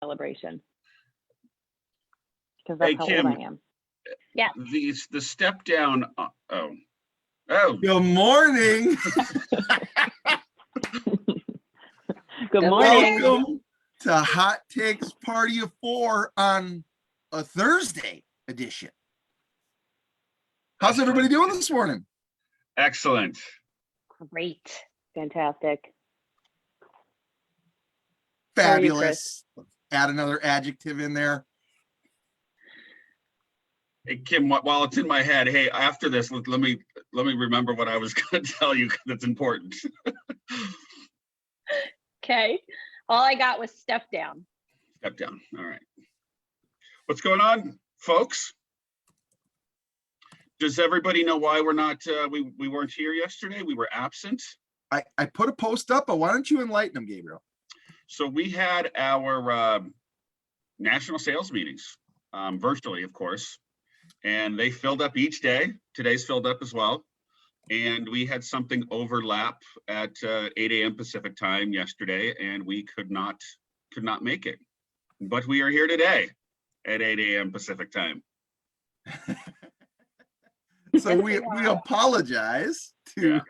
celebration. Because that's Hey, how Kim, old I am. Yeah. The step down. Oh. Good morning. Good morning. Welcome to Hot Takes Party of 4 on a Thursday edition. How's everybody doing this morning? Excellent. Great. Fantastic. Fabulous. Add another adjective in there. Hey, Kim, while it's in my head, hey, after this, let me remember what I was going to tell you, because it's important. Okay. All I got was step down. Step down. All right. What's going on, folks? Does everybody know why we're not, we weren't here yesterday? We were absent. I put a post up, but why don't you enlighten them, Gabriel? So we had our national sales meetings, virtually, of course, and they filled up each day. Today's filled up as well. And we had something overlap at 8 a.m. Pacific time yesterday, and we could not make it. But we are here today at 8 a.m. Pacific time. So we apologize to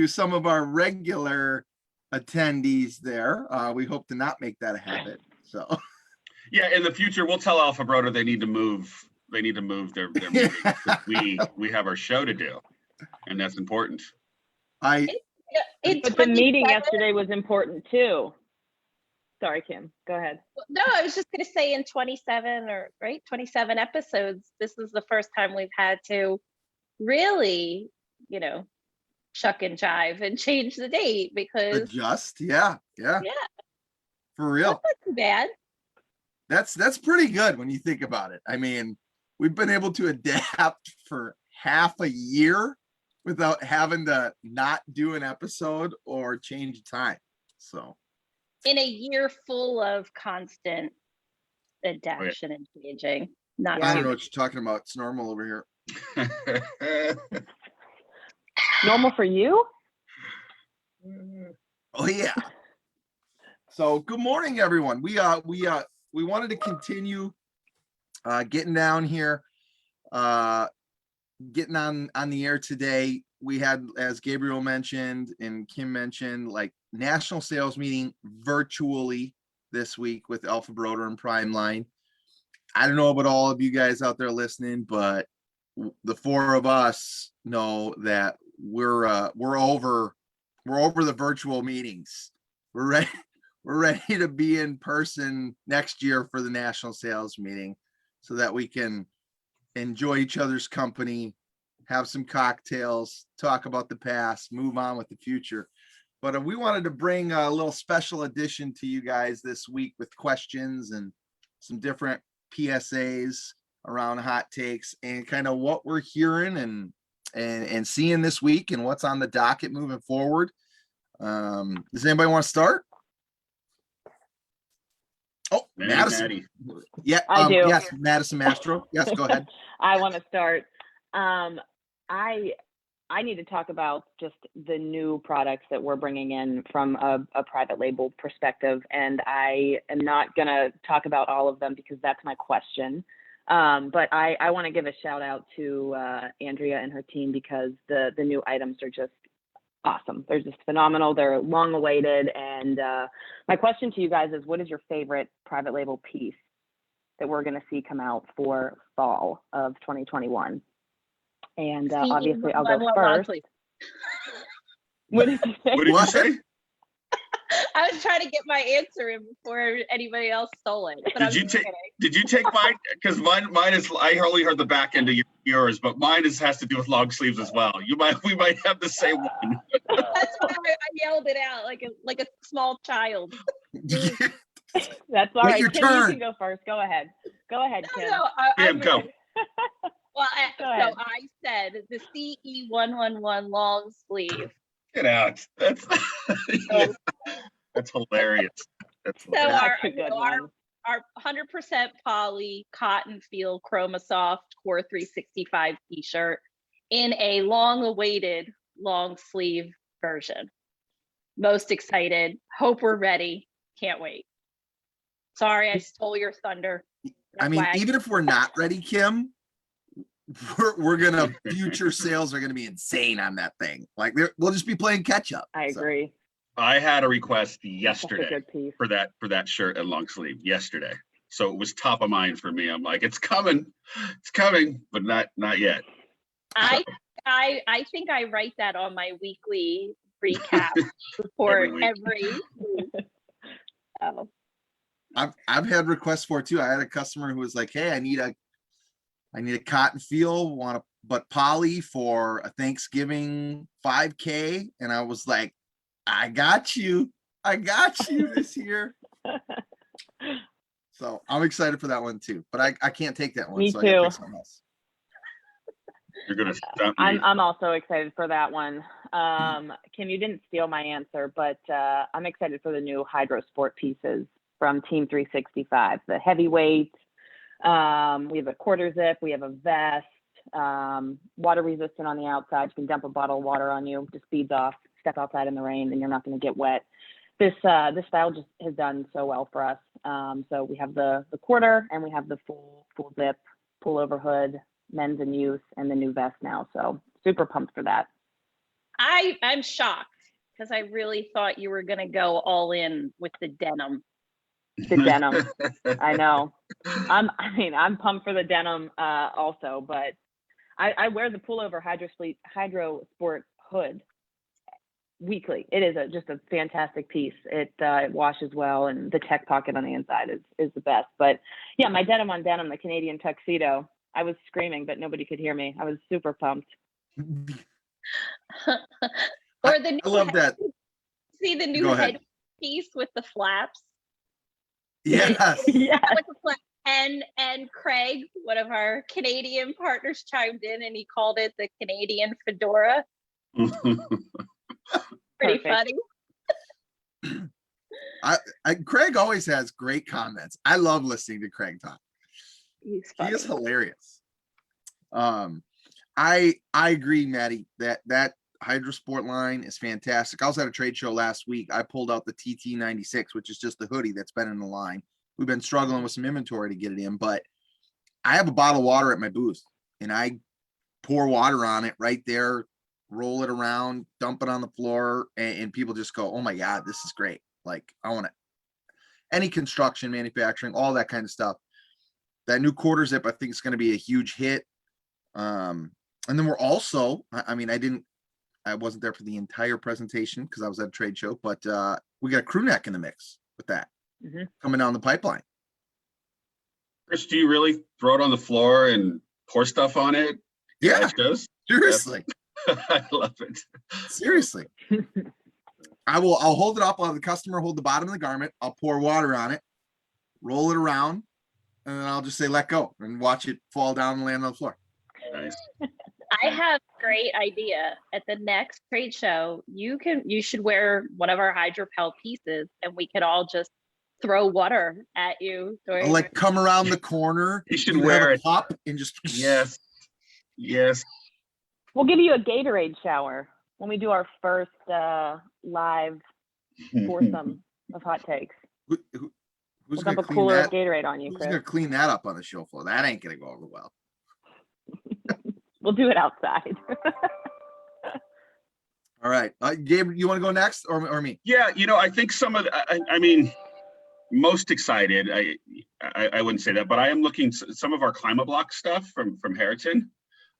some of our regular attendees there. We hope to not make that a habit. So yeah, in the future we'll tell Alpha Broder they need to move their meeting. we have our show to do, and that's important. But the meeting yesterday was important too. Sorry, Kim, go ahead. No, I was just going to say in 27 episodes, this is the first time we've had to really, shuck and jive and change the date because adjust. Yeah. For real. That's not too bad. That's pretty good when you think about it. I mean, we've been able to adapt for half a year without having to not do an episode or change time. So in a year full of constant adaptation and changing. I don't know what you're talking about. It's normal over here. Normal for you? Oh yeah. So good morning, everyone. We wanted to continue getting down here, getting on the air today. We had, as Gabriel mentioned and Kim mentioned, like national sales meeting virtually this week with Alpha Broder and Primeline. I don't know about all of you guys out there listening, but the four of us know that we're over the virtual meetings. We're ready to be in person next year for the national sales meeting so that we can enjoy each other's company, have some cocktails, talk about the past, move on with the future. But we wanted to bring a little special edition to you guys this week with questions and some different PSAs around hot takes and kind of what we're hearing and seeing this week and what's on the docket moving forward. Does anybody want to start? Oh, Madison. Maddie. Yeah, I do. Yes, Madison Mastro. Yes, go ahead. I want to start. I need to talk about just the new products that we're bringing in from a private label perspective, and I am not going to talk about all of them because that's my question. But I want to give a shout out to Andrea and her team because the new items are just awesome. They're just phenomenal. They're long awaited. And my question to you guys is, what is your favorite private label piece that we're going to see come out for fall of 2021? And obviously I'll go first. What did you say? What did you say? I was trying to get my answer in before anybody else stole it. But Did you take mine? Because mine is, I only heard the back end of yours, but mine has to do with long sleeves as well. We might have the same one. That's why I yelled it out like a small child. That's all right. Your Kim, turn. you can go first. Go ahead, Kim. Kim, go. Well, I said the CE111 long sleeve. Get out. That's hilarious. That's hilarious. Our 100% poly cotton feel ChromaSoft Core 365 t-shirt in a long-awaited long sleeve version. Most excited. Hope we're ready. Can't wait. Sorry, I stole your thunder. I mean, FYI. even if we're not ready, Kim, future sales are gonna be insane on that thing. Like we'll just be playing catch up. I So, agree. I had a request Such a yesterday good piece. for that shirt and long sleeve yesterday. So it was top of mind for me. I'm like, it's coming, but not yet. I think I write that on my weekly recap report Every every week. Oh, I've had requests for it too. I had a customer who was like, "Hey, I need a cotton feel, but poly for a Thanksgiving 5K," and I was like, I got you this year. So I'm excited for that one too, but I can't take that one. Me so I gotta too. pick something else. You're gonna stump me. I'm also excited for that one. Kim, you didn't steal my answer, but I'm excited for the new Hydro Sport pieces from Team 365. The heavyweight. We have a quarter zip. We have a vest. Water resistant on the outside. You can dump a bottle of water on you. Just feeds off. Step outside in the rain, and you're not going to get wet. This style just has done so well for us. So we have the quarter, and we have the full zip pullover hood, men's and youth, and the new vest now. So super pumped for that. I'm shocked because I really thought you were gonna go all in with the denim. The denim. I know. I'm pumped for the denim also, but I wear the pullover Hydro Sport hood weekly. It is just a fantastic piece. It washes well, and the tech pocket on the inside is the best. But yeah, my denim on denim, the Canadian tuxedo. I was screaming, but nobody could hear me. I was super pumped. Or the new I love that. See the new Go ahead. head piece with the flaps. Yes. Yeah. With the flap. And Craig, one of our Canadian partners, chimed in and he called it the Canadian fedora. Pretty Perfect. funny. Craig always has great comments. I love listening to Craig talk. He's He funny. is hilarious. I agree, Maddie, that Hydro Sport line is fantastic. I was at a trade show last week. I pulled out the TT96, which is just the hoodie that's been in the line. We've been struggling with some inventory to get it in, but I have a bottle of water at my booth and I pour water on it right there, roll it around, dump it on the floor, and people just go, "Oh my God, this is great." Like, I want it. Any construction, manufacturing, all that kind of stuff. That new quarter zip, I think, is going to be a huge hit. And then we're also, I wasn't there for the entire presentation because I was at a trade show, but we got a crew neck in the mix with that coming down the pipeline. Chris, do you really throw it on the floor and pour stuff on it? Yeah, Shows? seriously. I love it. Seriously. I'll hold it up. I'll have the customer hold the bottom of the garment. I'll pour water on it, roll it around, and then I'll just say, let go, and watch it fall down and land on the floor. Nice. I have a great idea. At the next trade show, you should wear one of our Hydropel pieces and we could all just throw water at you. I'll like come around the corner. You should wear it. Pop and just Yes. We'll give you a Gatorade shower when we do our first live foursome of hot takes. Who's We'll gonna dump a clean cooler that? of Gatorade on you, Who's Chris. gonna clean that up on the show floor? That ain't gonna go over well. We'll do it outside. All right, Gabe, you want to go next or me? Yeah, I think some of most excited. I wouldn't say that, but I am looking some of our climate block stuff from Harriton.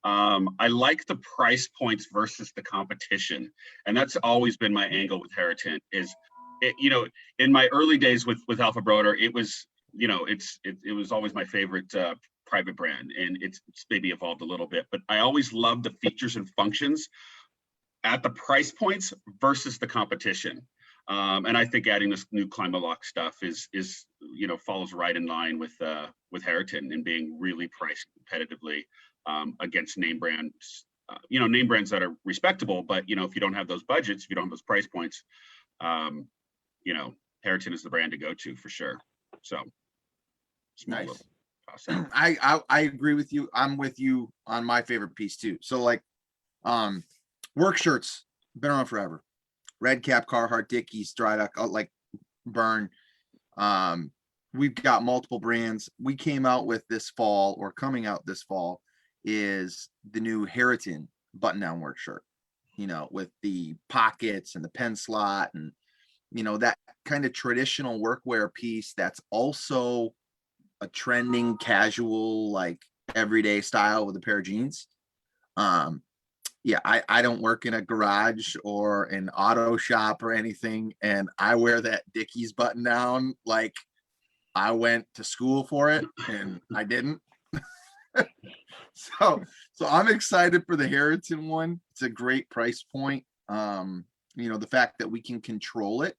I like the price points versus the competition, and that's always been my angle with Harriton. In my early days with Alpha Broder, it was it was always my favorite private brand, and it's maybe evolved a little bit, but I always loved the features and functions at the price points versus the competition. And I think adding this new climate lock stuff is follows right in line with Harriton and being really priced competitively against name brands, name brands that are respectable, but if you don't have those budgets, if you don't have those price points, Harriton is the brand to go to for sure. So Nice. Awesome. I agree with you. I'm with you on my favorite piece too. So like, work shirts been around forever. Red Cap, Carhartt, Dickies, Dry Dock, like Burn. we've got multiple brands. We came out with this fall, or coming out this fall, is the new Heriton button-down work shirt, you know, with the pockets and the pen slot, and, you know, that kind of traditional workwear piece that's also a trending casual, like everyday style with a pair of jeans. Yeah, I don't work in a garage or an auto shop or anything, and I wear that Dickies button down like I went to school for it, and I didn't. So I'm excited for the Heriton one. It's a great price point. You know, the fact that we can control it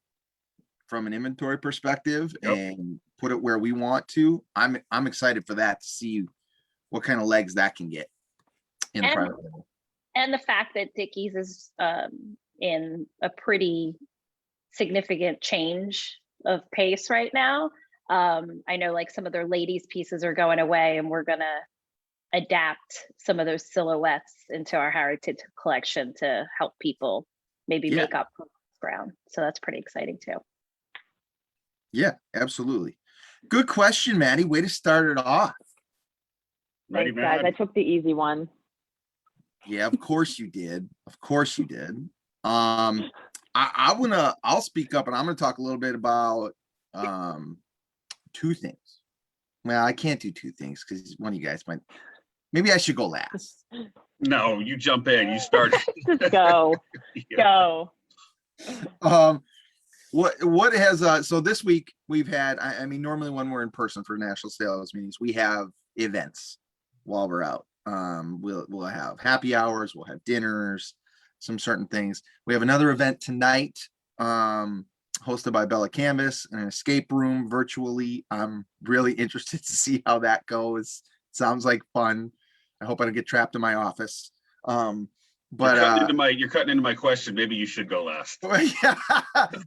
from an inventory perspective and put it where we want to. I'm excited for that, to see what kind of legs that can get in the private label. And the fact that Dickies is in a pretty significant change of pace right now. I know like some of their ladies pieces are going away, and we're gonna adapt some of those silhouettes into our heritage collection to help people maybe make up ground. So that's pretty exciting too. Yeah, absolutely. Good question, Maddie. Way to start it off. Ready, Thanks, guys. Matt? I took the easy one. Yeah, of course you did. Of course you did. I'll speak up, and I'm gonna talk a little bit about two things. Well, I can't do two things because one of you guys might. Maybe I should go last. No, you jump in. You start. Just go. Yeah. Go. What has so this week we've had, I mean, normally when we're in person for national sales meetings, we have events while we're out. We'll have happy hours, we'll have dinners, some certain things. We have another event tonight, hosted by Bella+Canvas, an escape room virtually. I'm really interested to see how that goes. Sounds like fun. I hope I don't get trapped in my office. But you're cutting into my question. Maybe you should go last. Yeah,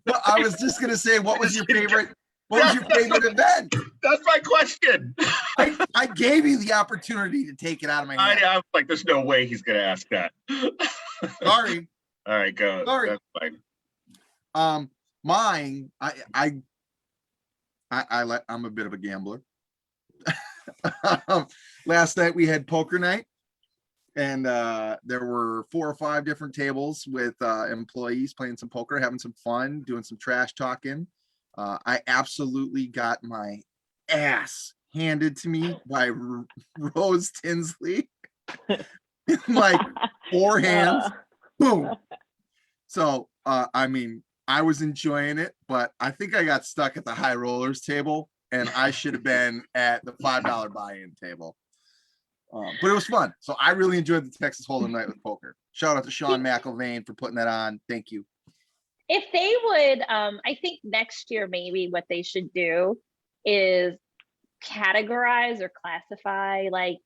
well, I was just gonna say, what was your favorite event? That's my question. I gave you the opportunity to take it out of my hand. I was like, there's no way he's gonna ask that. Sorry. All right, go. Sorry. That's fine. Mine, I'm a bit of a gambler. Last night we had poker night, and there were 4 or 5 different tables with employees playing some poker, having some fun, doing some trash talking. I absolutely got my ass handed to me by Rose Tinsley in like 4 hands. Boom. So I mean, I was enjoying it, but I think I got stuck at the high rollers table, and I should have been at the $5 buy-in table. But it was fun. So I really enjoyed the Texas Hold'em night with poker. Shout out to Sean McIlvain for putting that on. Thank you. If they would, I think next year maybe what they should do is categorize or classify, like,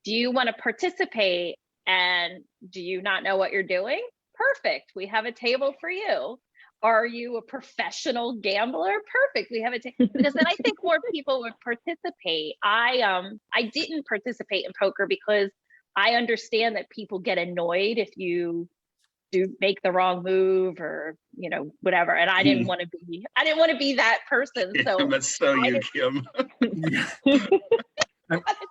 do you want to participate and do you not know what you're doing? Perfect. We have a table for you. Are you a professional gambler? Perfect. We have a table. Because then I think more people would participate. I didn't participate in poker because I understand that people get annoyed if you do make the wrong move or, you know, whatever. And I didn't want to be that person. So that's so you, Kim. I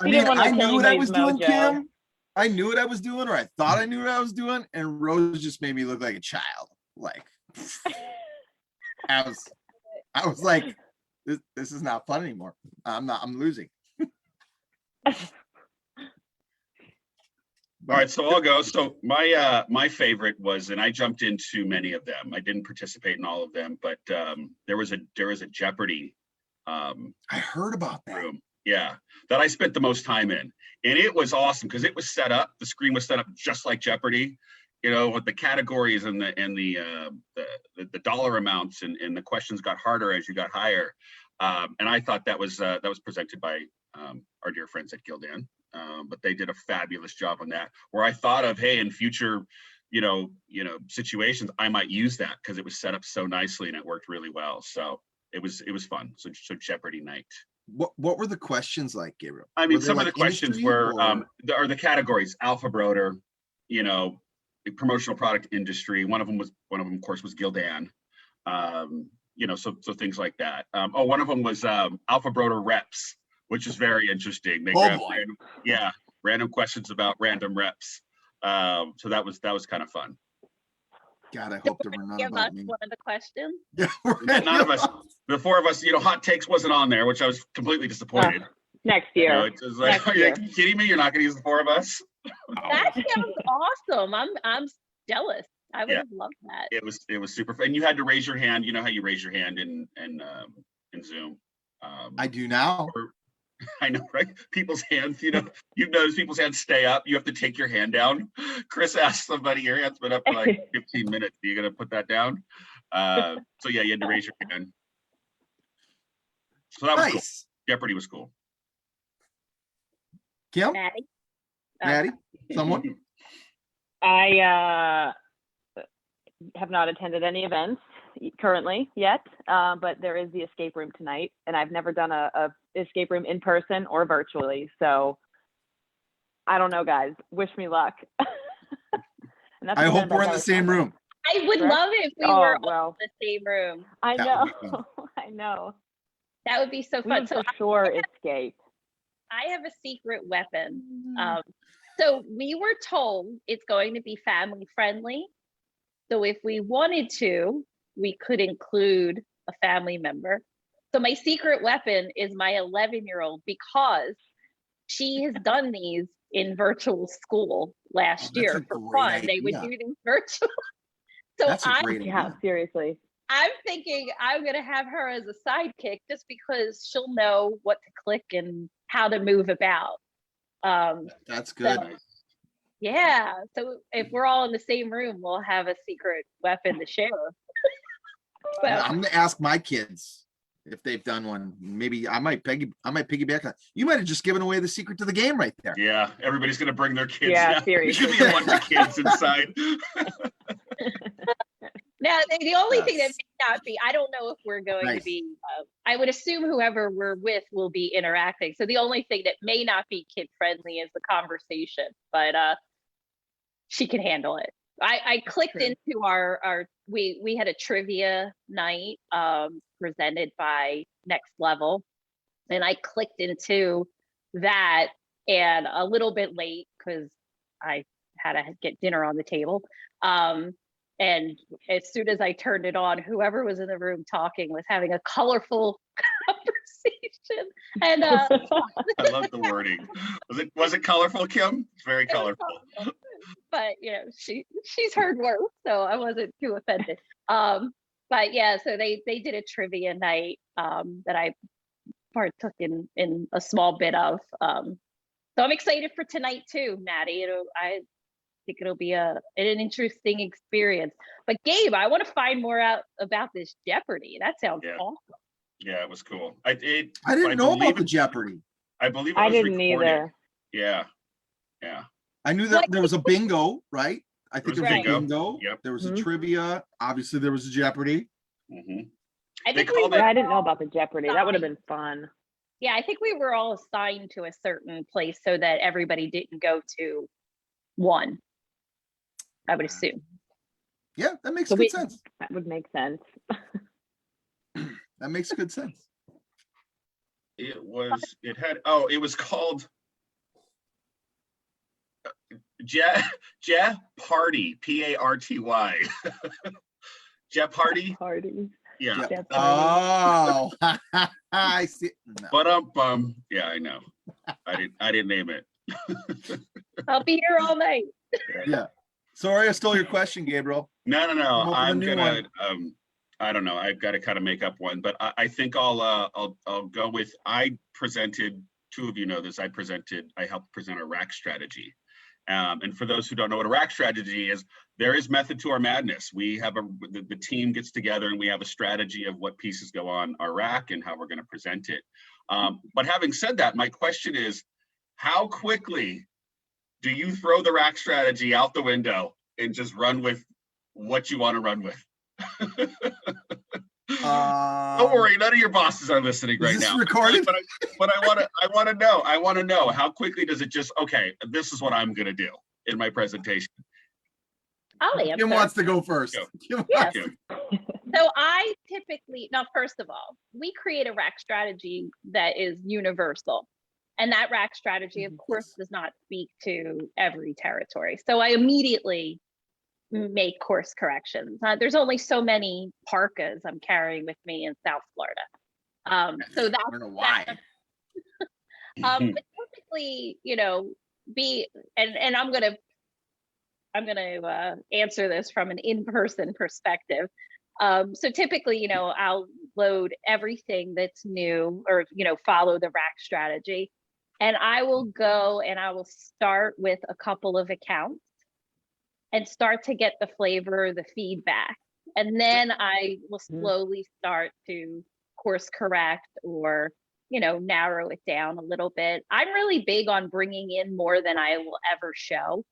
mean, I knew what I was doing, Kim. I knew what I was doing, or I thought I knew what I was doing, and Rose just made me look like a child. Like, I was like, this is not fun anymore. I'm losing. All right, so I'll go. So my favorite was, and I jumped into many of them. I didn't participate in all of them, but there was a Jeopardy. I heard about that. Room, yeah, that I spent the most time in, and it was awesome because it was set up. The screen was set up just like Jeopardy, you know, with the categories and the dollar amounts, and the questions got harder as you got higher. And I thought that was presented by our dear friends at Gildan. But they did a fabulous job on that, where I thought of, hey, in future, you know, situations, I might use that because it was set up so nicely and it worked really well. So it was fun. So Jeopardy night. What were the questions like, Gabriel? I mean, some of the questions were, the categories, Alpha Broder, you know, the promotional product industry. One of them, of course, was Gildan. so things like that. One of them was Alpha Broder reps, which is very interesting. They Oh, grab boy. random questions about random reps. So that was kind of fun. God, I hope there were none Give us about me. one of the questions. Yeah, None of us, the four of us, hot takes wasn't on there, which I was completely disappointed. Next year. It's just like, Next are you year. kidding me? You're not going to use the four of us? That sounds awesome. I'm jealous. I would Yeah. have loved that. It was super fun. And you had to raise your hand. You know how you raise your hand in Zoom. I do now. I know, right? People's hands, you've noticed people's hands stay up. You have to take your hand down. Chris asked somebody, your hand's been up for like 15 minutes. Are you going to put that down? So yeah, you had to raise your hand. So that was cool. Nice. Jeopardy was cool. Kim, Maddie? Maddie, someone? I have not attended any events currently yet, but there is the escape room tonight, and I've never done a escape room in person or virtually. So I don't know, guys. Wish me luck. And that's I what hope Annabelle we're in the was same talking room. I would Correct? love it if we Oh, were all well. in the same room. I That know. would be fun. I know. That would be so We fun. would So for sure escape. I have a secret weapon. So we were told it's going to be family friendly. So if we wanted to, we could include a family member. So my secret weapon is my 11-year-old, because she has done these in virtual school last Oh, that's year a for great fun. They would idea. do these virtual. So That's a great Yeah, idea. seriously. I'm thinking I'm gonna have her as a sidekick, just because she'll know what to click and how to move about. That's good. Yeah. So if we're all in the same room, we'll have a secret weapon to share. But I'm gonna ask my kids if they've done one. Maybe I might piggyback on. You might have just given away the secret to the game right there. Yeah, everybody's gonna bring their kids. Yeah, now. There should seriously. be a bunch of kids inside. now the only thing that Yes. may not be, I don't know if we're going to Nice. be, I would assume whoever we're with will be interacting. So the only thing that may not be kid friendly is the conversation, but she can handle it. I clicked True. into our we had a trivia night presented by Next Level, and I clicked into that, and a little bit late because I had to get dinner on the table. And as soon as I turned it on, whoever was in the room talking was having a colorful conversation. And I love the wording. Was it colorful, Kim? It's very colorful. but she's heard worse, so I wasn't too offended. But yeah, so they did a trivia night that I partook in a small bit of. So I'm excited for tonight too, Maddie. I think it'll be an interesting experience. But Gabe, I want to find more out about this Jeopardy. That sounds Yeah. awesome. Yeah, it was cool. I didn't know about the Jeopardy. I believe it I was didn't recorded. either. Yeah. I knew that there was a bingo, right? I think There there was was a a bingo. bingo. Yep. There was a Mhm. trivia. Obviously, there was a Jeopardy. hmm I They think we called were Yeah, I didn't know about the Jeopardy. That would have Sorry. been fun. Yeah, I think we were all assigned to a certain place so that everybody didn't go to one. I would assume. Yeah, that makes So good we- sense. That would make sense. That makes good sense. It was called Jeopardy, Party. Jeopardy. Party. Yeah. Yep. Jeopardy. Oh, I see. No. But yeah, I know. I didn't name it. I'll be here all night. Yeah. Sorry, I stole your question, Gabriel. No. Come up with a I'm new gonna. I don't know. I've got to kind of make up one, but I think I'll go with. I presented. Two of you know this. I helped present a rack strategy. And for those who don't know what a rack strategy is, there is method to our madness. We have the team gets together and we have a strategy of what pieces go on our rack and how we're going to present it. But having said that, my question is, how quickly do you throw the rack strategy out the window and just run with what you want to run with? Don't worry, none of your bosses are listening right Is this now. recorded? But I want to know how quickly does it just, okay, this is what I'm going to do in my presentation. I'll Kim answer. wants to go first. Go. Kim Yes. wants So I typically, now, first of all, we create a rack strategy that is universal. And that rack strategy, of course, does not speak to every territory. So I immediately make course corrections. There's only so many parkas I'm carrying with me in South Florida. So I that's don't know why. but typically, you know, and I'm gonna answer this from an in-person perspective. So typically, you know, I'll load everything that's new, or, you know, follow the rack strategy. And I will go and I will start with a couple of accounts and start to get the flavor, the feedback. And then I will slowly start to course correct, or, you know, narrow it down a little bit. I'm really big on bringing in more than I will ever show,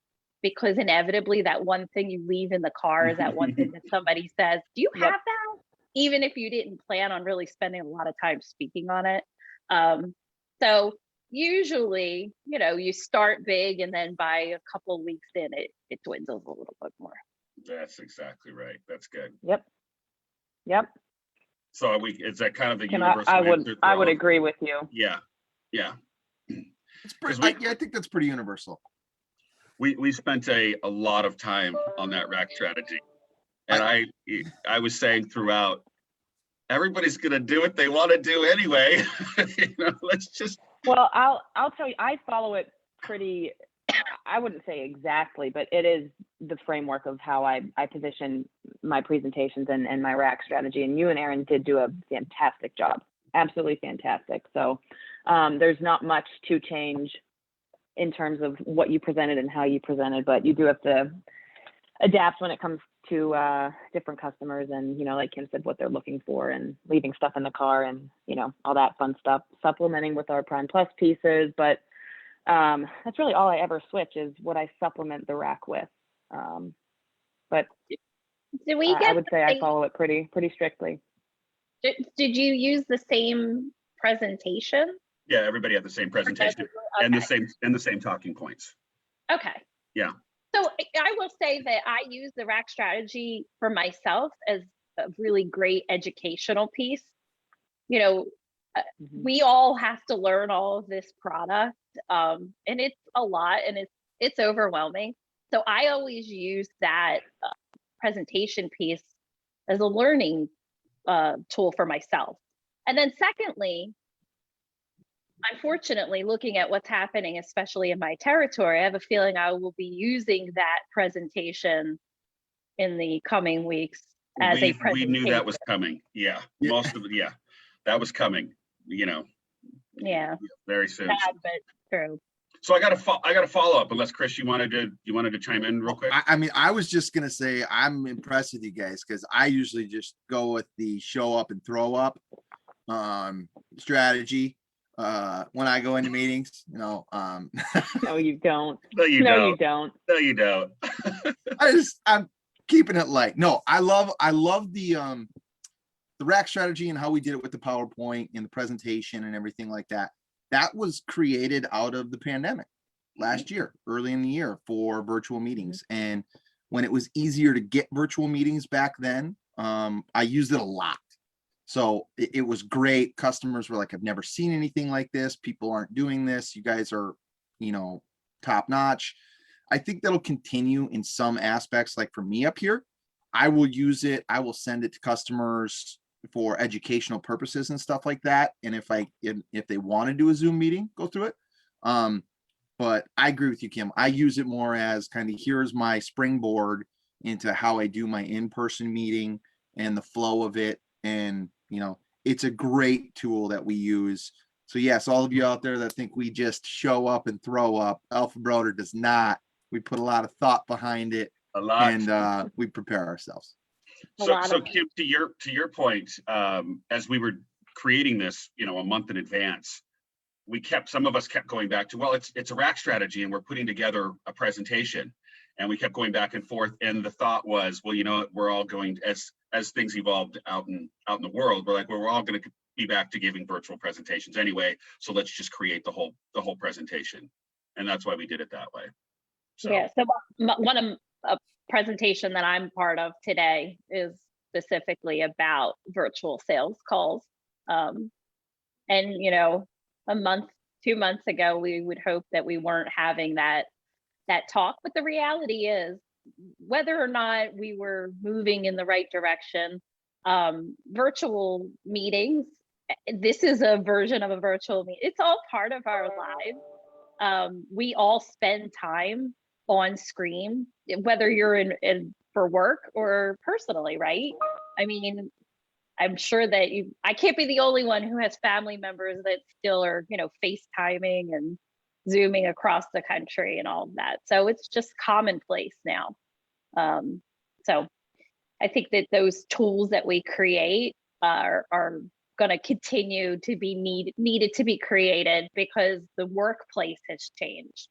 because inevitably that one thing you leave in the car is that one thing that somebody says, do you have that? Even if you didn't plan on really spending a lot of time speaking on it. So usually, you know, you start big, and then by a couple of weeks in, it dwindles a little bit more. That's exactly right. That's good. Yep. So is that kind of the Kim, universal answer? I would agree with you. Yeah. It's pretty, 'Cause I think that's pretty universal. We spent a lot of time on that rack strategy. And I was saying throughout, everybody's gonna do what they want to do anyway. You know, let's just. Well, I'll tell you, I follow it pretty, I wouldn't say exactly, but it is the framework of how I position my presentations and my rack strategy. And you and Aaron did do a fantastic job, absolutely fantastic. So there's not much to change in terms of what you presented and how you presented, but you do have to adapt when it comes to different customers, and, you know, like Kim said, what they're looking for, and leaving stuff in the car, and, you know, all that fun stuff, supplementing with our Prime Plus pieces. But that's really all I ever switch, is what I supplement the rack with. But Did we get I would say I follow it pretty strictly. Did you use the same presentation? Yeah, everybody had the same presentation and the same talking points. Okay. Yeah. So I will say that I use the rack strategy for myself as a really great educational piece. You know, we all have to learn all of this product, and it's a lot, and it's overwhelming. So I always use that presentation piece as a learning tool for myself. And then secondly, unfortunately, looking at what's happening, especially in my territory, I have a feeling I will be using that presentation in the coming weeks as a presentation. We knew that was coming. Yeah. Most of it. Yeah, that was coming, you know. Yeah. Very soon. Sad, but true. So I got to follow up, unless Chris, you wanted to chime in real quick. I mean, I was just gonna say I'm impressed with you guys, because I usually just go with the show up and throw up strategy when I go into meetings. You know, No, you don't. No, you don't. You don't. No, you don't. I'm keeping it light. No, I love the rack strategy and how we did it with the PowerPoint and the presentation and everything like that. That was created out of the pandemic last year, early in the year, for virtual meetings. And when it was easier to get virtual meetings back then, I used it a lot. So it was great. Customers were like, I've never seen anything like this. People aren't doing this. You guys are, you know, top notch. I think that'll continue in some aspects. Like for me up here, I will use it. I will send it to customers for educational purposes and stuff like that. And if they want to do a Zoom meeting, go through it. But I agree with you, Kim. I use it more as kind of, here's my springboard into how I do my in-person meeting and the flow of it. And, you know, it's a great tool that we use. So yes, all of you out there that think we just show up and throw up, Alpha Broder does not. We put a lot of thought behind it, and we prepare ourselves. So Kim, to your point, as we were creating this, you know, a month in advance, some of us kept going back to, well, it's a rack strategy, and we're putting together a presentation, and we kept going back and forth. And the thought was, well, you know, we're all going, as things evolved out in the world, we're like, well, we're all going to be back to giving virtual presentations anyway. So let's just create the whole presentation, and that's why we did it that way. So. Yeah. So one of presentation that I'm part of today is specifically about virtual sales calls. And you know, a month, 2 months ago, we would hope that we weren't having that talk, but the reality is, whether or not we were moving in the right direction, virtual meetings, this is a version of a virtual meeting. It's all part of our lives. We all spend time on screen, whether you're in for work or personally, right? I mean, I'm sure that I can't be the only one who has family members that still are, you know, FaceTiming and Zooming across the country and all of that. So it's just commonplace now. So I think that those tools that we create are going to continue to be needed to be created, because the workplace has changed.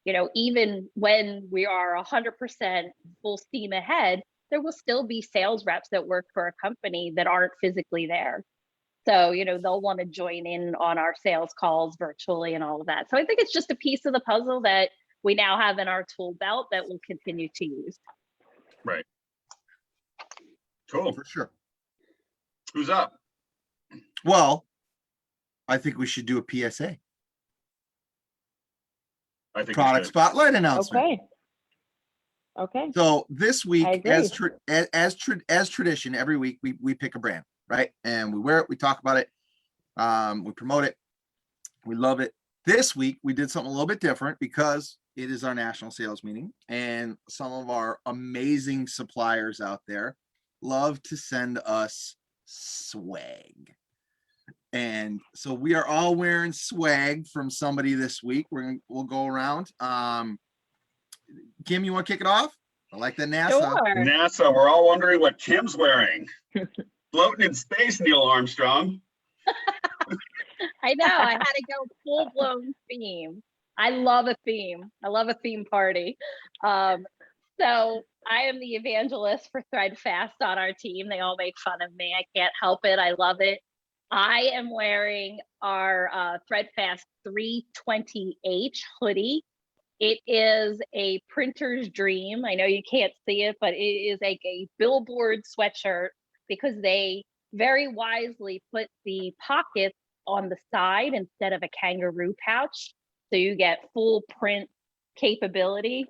You know, even when we are 100% full steam ahead, there will still be sales reps that work for a company that aren't physically there. So, you know, they'll want to join in on our sales calls virtually and all of that. So I think it's just a piece of the puzzle that we now have in our tool belt that we'll continue to use. Right. Cool. For sure. Who's up? Well, I think we should do a PSA. I think we Product should. spotlight announcement. Okay. So this week, agree. as tradition, every week we pick a brand, right? And we wear it, we talk about it, we promote it, we love it. This week we did something a little bit different because it is our national sales meeting, and some of our amazing suppliers out there love to send us swag. And so we are all wearing swag from somebody this week. We'll go around. Kim, you want to kick it off? I like the NASA. Sure. NASA, we're all wondering what Kim's wearing. Floating in space, Neil Armstrong. I know, I had to go full blown theme. I love a theme. I love a theme party. So I am the evangelist for Threadfast on our team. They all make fun of me. I can't help it. I love it. I am wearing our Threadfast 320H hoodie. It is a printer's dream. I know you can't see it, but it is like a billboard sweatshirt, because they very wisely put the pockets on the side instead of a kangaroo pouch. So you get full print capability.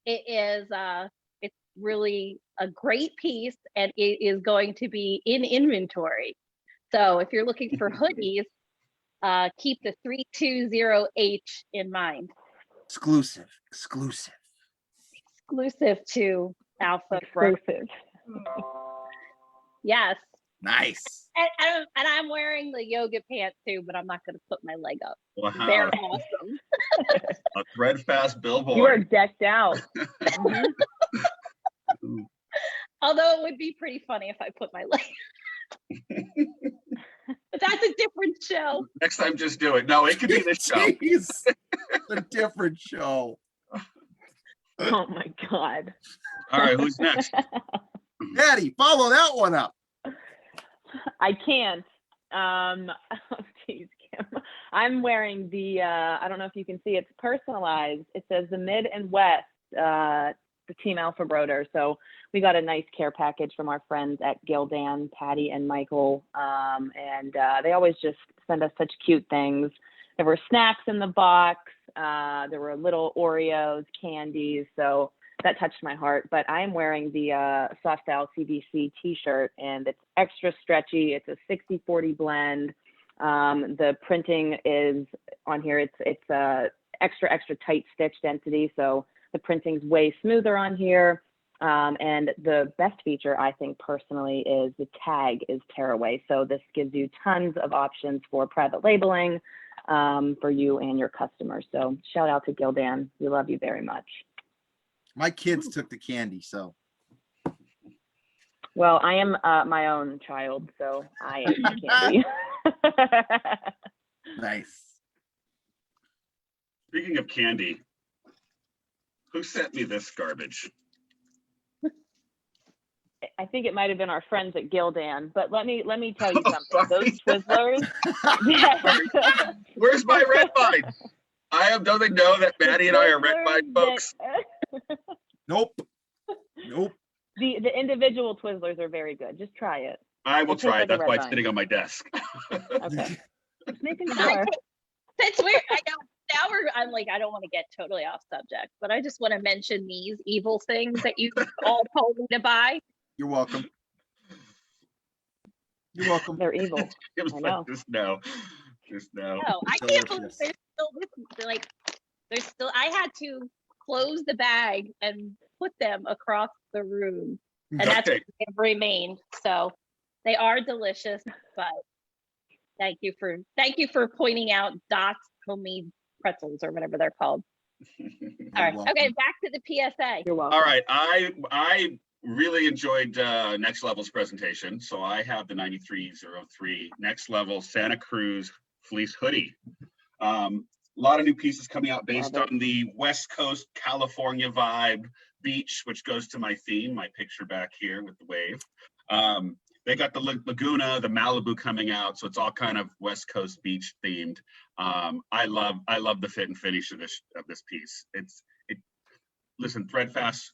It's really a great piece, and it is going to be in inventory. So if you're looking for hoodies, keep the 320H in mind. Exclusive To Alpha Brooks. Yes. Nice. And I'm wearing the yoga pants too, but I'm not going to put my leg up. Wow. They're awesome. A Threadfast billboard. You are decked out. Although it would be pretty funny if I put my leg. But that's a different show. Next time, just do it. No, it could be this show. Jeez, a different show. Oh my God. All right, who's next? Patty, follow that one up. I can't. Oh, geez, Kim. I'm wearing the, I don't know if you can see, it's personalized. It says the Mid and West, the Team Alpha Broder. So we got a nice care package from our friends at Gildan, Patty and Michael. And they always just send us such cute things. There were snacks in the box. There were little Oreos, candies. So that touched my heart. But I am wearing the Soft Style CBC t-shirt, and it's extra stretchy. It's a 60-40 blend. The printing is on here. It's extra tight stitch density. So the printing's way smoother on here. And the best feature, I think personally, is the tag is tearaway. So this gives you tons of options for private labeling for you and your customers. So shout out to Gildan. We love you very much. My kids took the candy, so. Well, I am my own child, so I am the candy. Nice. Speaking of candy, who sent me this garbage? I think it might have been our friends at Gildan, but let me tell you Oh, something. sorry. Those Twizzlers. Where's my red vine? Don't they know that Maddie and I are red vine folks? Nope. Nope. The individual Twizzlers are very good. Just try it. I will It tastes try it. like a That's red why it's vine. sitting on my desk. Okay. Just making I sure. That's weird. I know now I'm like, I don't want to get totally off subject, but I just want to mention these evil things that you all told me to buy. You're welcome. You're welcome. They're evil. It was I like, know. just no. Just no. No, I can't believe Delicious. there's still they're like there's still I had to close the bag and put them across the room. And that's Okay. what they've remained. So they are delicious, but thank you for pointing out Dot's homemade pretzels or whatever they're called. All right. welcome. Okay, back to the PSA. You're welcome. All right. I really enjoyed Next Level's presentation. So I have the 9303 Next Level Santa Cruz fleece hoodie. A lot of new pieces coming out based Love it. on the West Coast California vibe beach, which goes to my theme, my picture back here with the wave. They got the Laguna, the Malibu coming out, so it's all kind of West Coast beach themed. I love the fit and finish of this piece. Listen, Threadfast,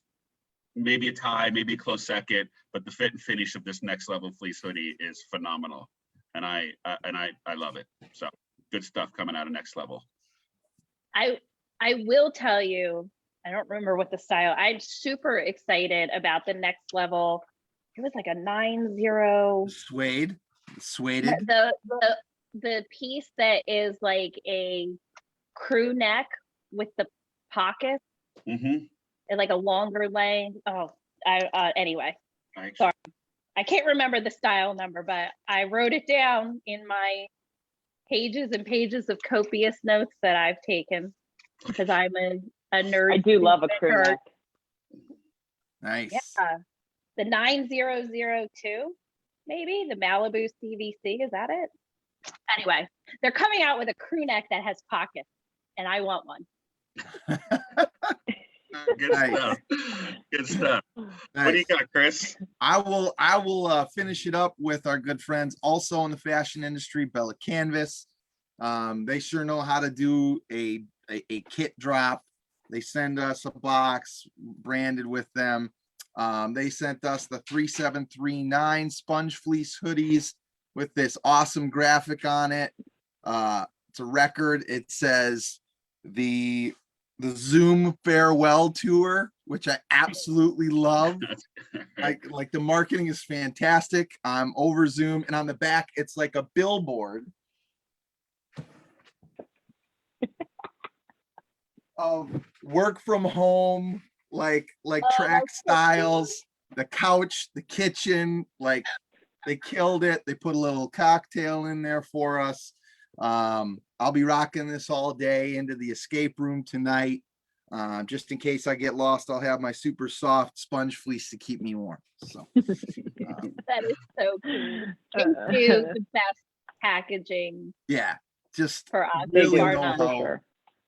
maybe a tie, maybe a close second, but the fit and finish of this Next Level fleece hoodie is phenomenal, and I love it. So good stuff coming out of Next Level. I will tell you, I don't remember what the style. I'm super excited about the Next Level. It was like a 9-0. Suede. The piece that is like a crew neck with the pockets Mm-hmm. and like a longer length. Oh, anyway, Right. sorry. I can't remember the style number, but I wrote it down in my pages and pages of copious notes that I've taken because I'm a nerd. I do love a nerd. crew neck. Nice. Yeah. The 9002, maybe the Malibu CVC, is that it? Anyway, they're coming out with a crew neck that has pockets, and I want one. Good Nice. stuff. Good stuff. What do you Nice. got, Chris? I will finish it up with our good friends also in the fashion industry, Bella+Canvas. They sure know how to do a kit drop. They send us a box branded with them. They sent us the 3739 sponge fleece hoodies with this awesome graphic on it. It's a record. It says the Zoom farewell tour, which I absolutely love. Like the marketing is fantastic. I'm over Zoom, and on the back it's like a billboard of work from home, like track styles, the couch, the kitchen, like they killed it. They put a little cocktail in there for us. I'll be rocking this all day into the escape room tonight. Just in case I get lost, I'll have my super soft sponge fleece to keep me warm. So That is so cool. Thank you. The best packaging yeah, just for us. They really do, bar know none. for how sure.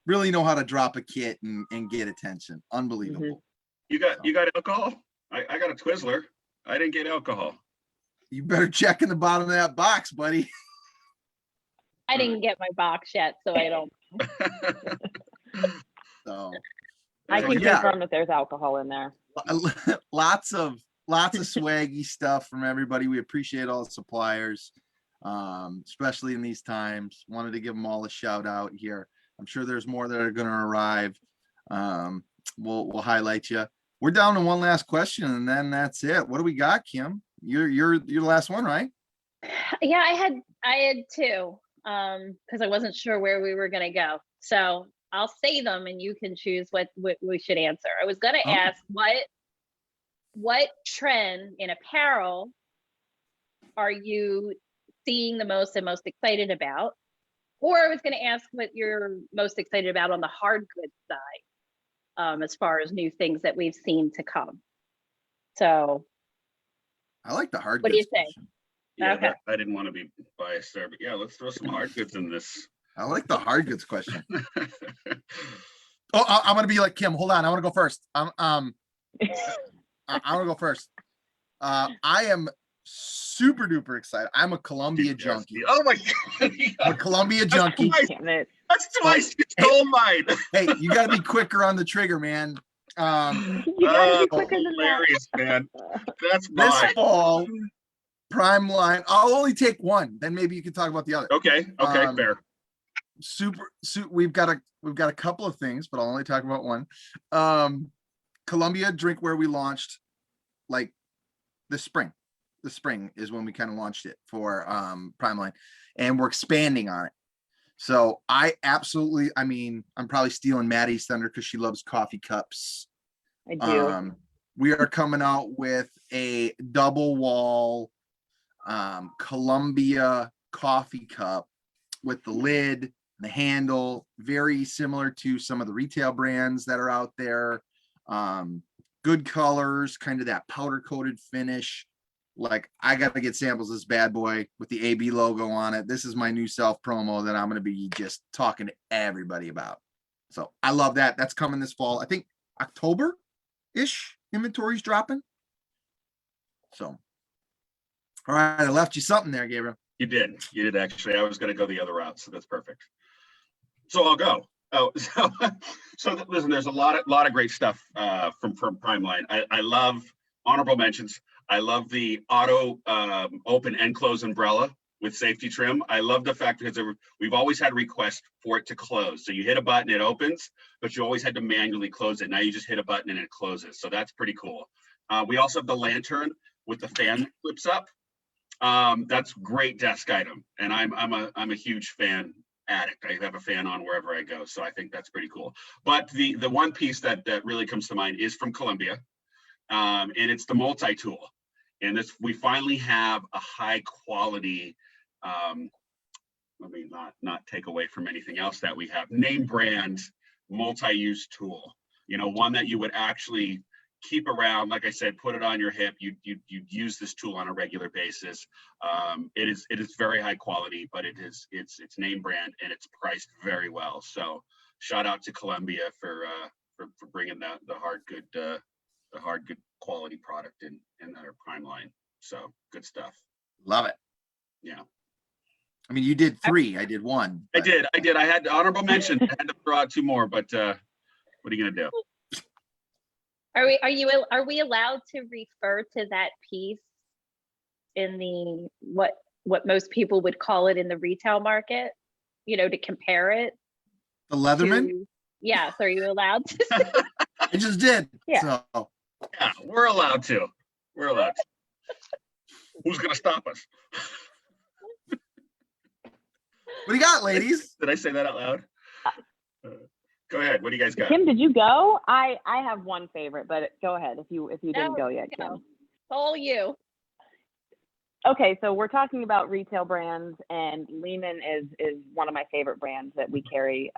really know how to drop a kit and get attention. Unbelievable. You got alcohol? I got a Twizzler. I didn't get alcohol. You better check in the bottom of that box, buddy. I didn't get my box yet, so I don't. So I can yeah. confirm that there's alcohol in there. lots of swaggy stuff from everybody. We appreciate all the suppliers, especially in these times. Wanted to give them all a shout out here. I'm sure there's more that are going to arrive. We'll highlight you. We're down to one last question, and then that's it. What do we got, Kim? You're the last one, right? Yeah, I had two, because I wasn't sure where we were gonna go. So I'll say them, and you can choose what we should answer. I was gonna Okay. ask what trend in apparel are you seeing the most and most excited about? Or I was gonna ask what you're most excited about on the hard goods side, as far as new things that we've seen to come. So I like the hard What do you goods think? question. Yeah, Okay. I didn't want to be biased there, but yeah, let's throw some hard goods in this. I like the hard goods question. Oh, I'm gonna be like Kim. Hold on, I want to go first. I want to go first. I am super duper excited. I'm a Columbia junkie. Oh my God. I'm a Columbia junkie. Twice. Damn it. That's twice you stole mine. Hey, you got to be quicker on the trigger, man. You gotta be quicker than that. Hilarious, man. That's This mine. fall, Prime line. I'll only take one. Then maybe you can talk about the other. Okay, fair. We've got a couple of things, but I'll only talk about one. Columbia drinkware we launched like this spring. The spring is when we kind of launched it for Prime line, and we're expanding on it. So I mean, I'm probably stealing Maddie's thunder because she loves coffee cups. I do. We are coming out with a double wall Columbia coffee cup with the lid, the handle, very similar to some of the retail brands that are out there. Good colors, kind of that powder coated finish. Like, I got to get samples of this bad boy with the AB logo on it. This is my new self promo that I'm going to be just talking to everybody about. So I love that. That's coming this fall. I think October-ish inventory's dropping. So, all right, I left you something there, Gabriel. You did actually. I was going to go the other route, so that's perfect. So I'll go. Oh, so listen, there's a lot of great stuff from Primeline. I love honorable mentions. I love the auto open and close umbrella with safety trim. I love the fact because we've always had requests for it to close. So you hit a button, it opens, but you always had to manually close it. Now you just hit a button and it closes. So that's pretty cool. We also have the lantern with the fan that flips up. That's great desk item, and I'm a huge fan addict. I have a fan on wherever I go, so I think that's pretty cool. But the one piece that really comes to mind is from Columbia, and it's the multi-tool. And we finally have a high quality. Let me not take away from anything else that we have. Name brand multi-use tool. You know, one that you would actually keep around. Like I said, put it on your hip. You use this tool on a regular basis. It is very high quality, but it's name brand and it's priced very well. So shout out to Columbia for bringing the hard good quality product in their Prime line. So good stuff. Love it. Yeah. I mean, you did 3. I did 1. But... I did. I had honorable mention. I had to throw out 2 more, but what are you gonna do? Are we allowed to refer to that piece in the what most people would call it in the retail market? You know, to compare it. The Leatherman? Yes. Are you allowed to? I just did. Yeah. So. Yeah, we're allowed to. Who's gonna stop us? What do you got, ladies? Did I say that out loud? Go ahead. What do you guys got? Kim, did you go? I have one favorite, but go ahead if you didn't go yet, Kim. All you. Okay, so we're talking about retail brands, and Lehman is one of my favorite brands that we carry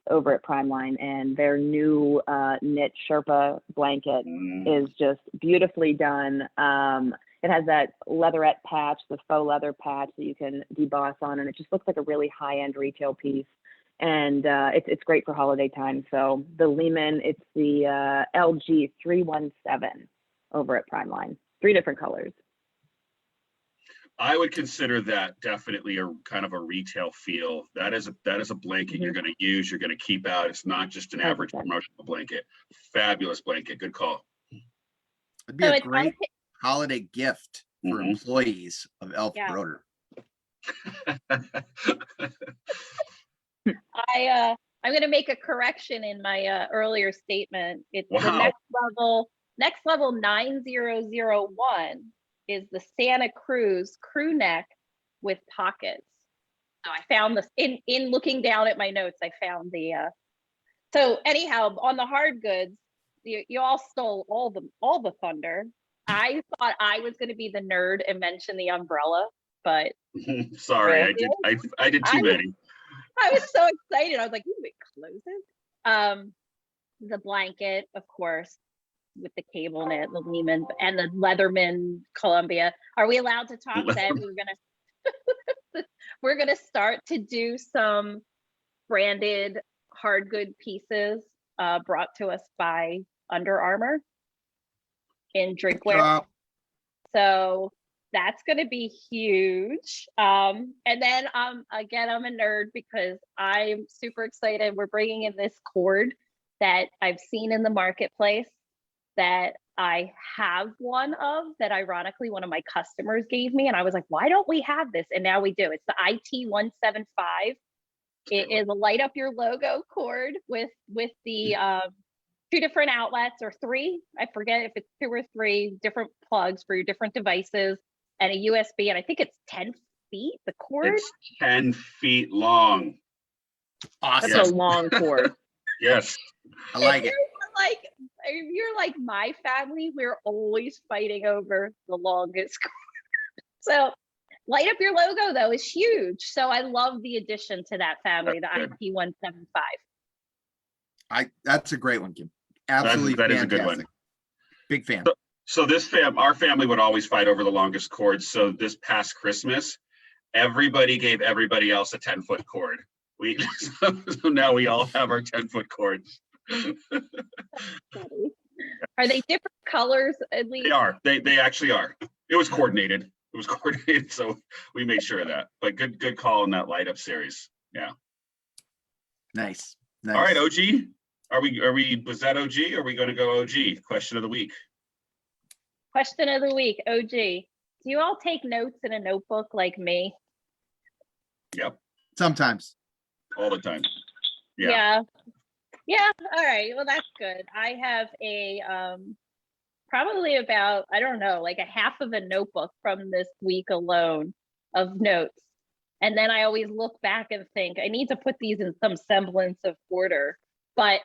over at Primeline, and their new knit Sherpa blanket is just beautifully done. It has that leatherette patch, the faux leather patch that you can deboss on, and it just looks like a really high-end retail piece. And it's great for holiday time. So the Lehman, it's the LG 317 over at Primeline. 3 different colors. I would consider that definitely a kind of a retail feel. That is a blanket you're going to use, you're going to keep out. It's not just an average promotional blanket. Fabulous blanket. Good call. It'd be a great holiday gift for employees of Elf Broder. I'm going to make a correction in my earlier statement. It's the next level 9001 is the Santa Cruz crew neck with pockets. So I found this in looking down at my notes. I found the so anyhow, on the hard goods, you all stole all the thunder. I thought I was going to be the nerd and mention the umbrella, but sorry, I did too many. I was so excited. I was like, ooh, it closes. The blanket, of course, with the cable knit, the Lehman and the Leatherman Columbia. Are we allowed to talk then? We're gonna start to do some branded hard good pieces brought to us by Under Armour in drinkware. So that's going to be huge. And then again, I'm a nerd because I'm super excited. We're bringing in this cord that I've seen in the marketplace that I have one of that ironically one of my customers gave me. And I was like, why don't we have this? And now we do. It's the IT175. It is a light up your logo cord with the 2 different outlets or 3. I forget if it's 2 or 3 different plugs for your different devices and a USB. And I think it's 10 feet, the cord. It's 10 feet long. Awesome. That's a long cord. Yes. I like it. If you're like my family, we're always fighting over the longest cord. So light up your logo though is huge. So I love the addition to that family, the IP175. That's a great one, Kim. Absolutely That is a fantastic. good one. Big fan. So our family would always fight over the longest cord. So this past Christmas, everybody gave everybody else a 10-foot cord. So now we all have our 10-foot cords. Are they different colors at least? They are. They actually are. It was coordinated. So we made sure of that. But good call in that light up series. Yeah. Nice. All right, OG. Was that OG? Or are we going to go OG? Question of the week. Question of the week, OG. Do you all take notes in a notebook like me? Yep. Sometimes. All the time. Yeah. Yeah. All right. Well, that's good. I have a probably about, I don't know, like a half of a notebook from this week alone of notes. And then I always look back and think, I need to put these in some semblance of order, but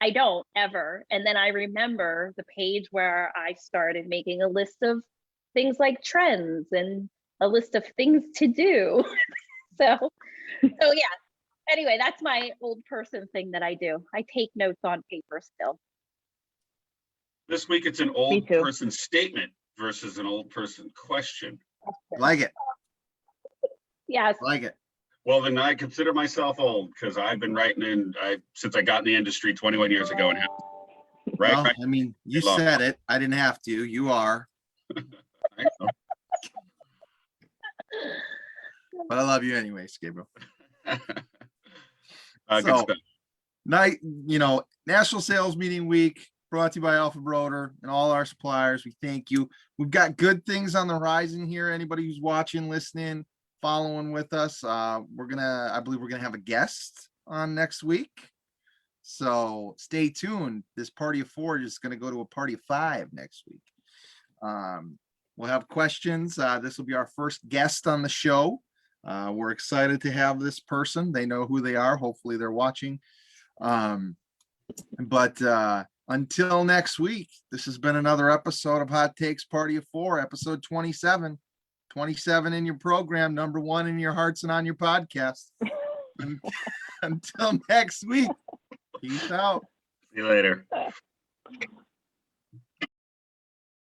I don't ever. And then I remember the page where I started making a list of things like trends and a list of things to do. So yeah. Anyway, that's my old person thing that I do. I take notes on paper still. This week it's an old person statement versus an old person question. Like it. Yes. Like it. Well, then I consider myself old because I've been writing since I got in the industry 21 years ago. And Well, I mean, you said it. I didn't have to. You are. But I love you anyways, Gabriel. Good stuff. National Sales Meeting Week brought to you by Alpha Broder and all our suppliers. We thank you. We've got good things on the horizon here. Anybody who's watching, listening, following with us, I believe we're gonna have a guest on next week. So stay tuned. This party of 4 is gonna go to a party of 5 next week. We'll have questions. This will be our first guest on the show. We're excited to have this person. They know who they are. Hopefully they're watching. But until next week, this has been another episode of Hot Takes Party of 4, episode 27. 27 in your program, number 1 in your hearts and on your podcast. Until next week, peace out. See you later.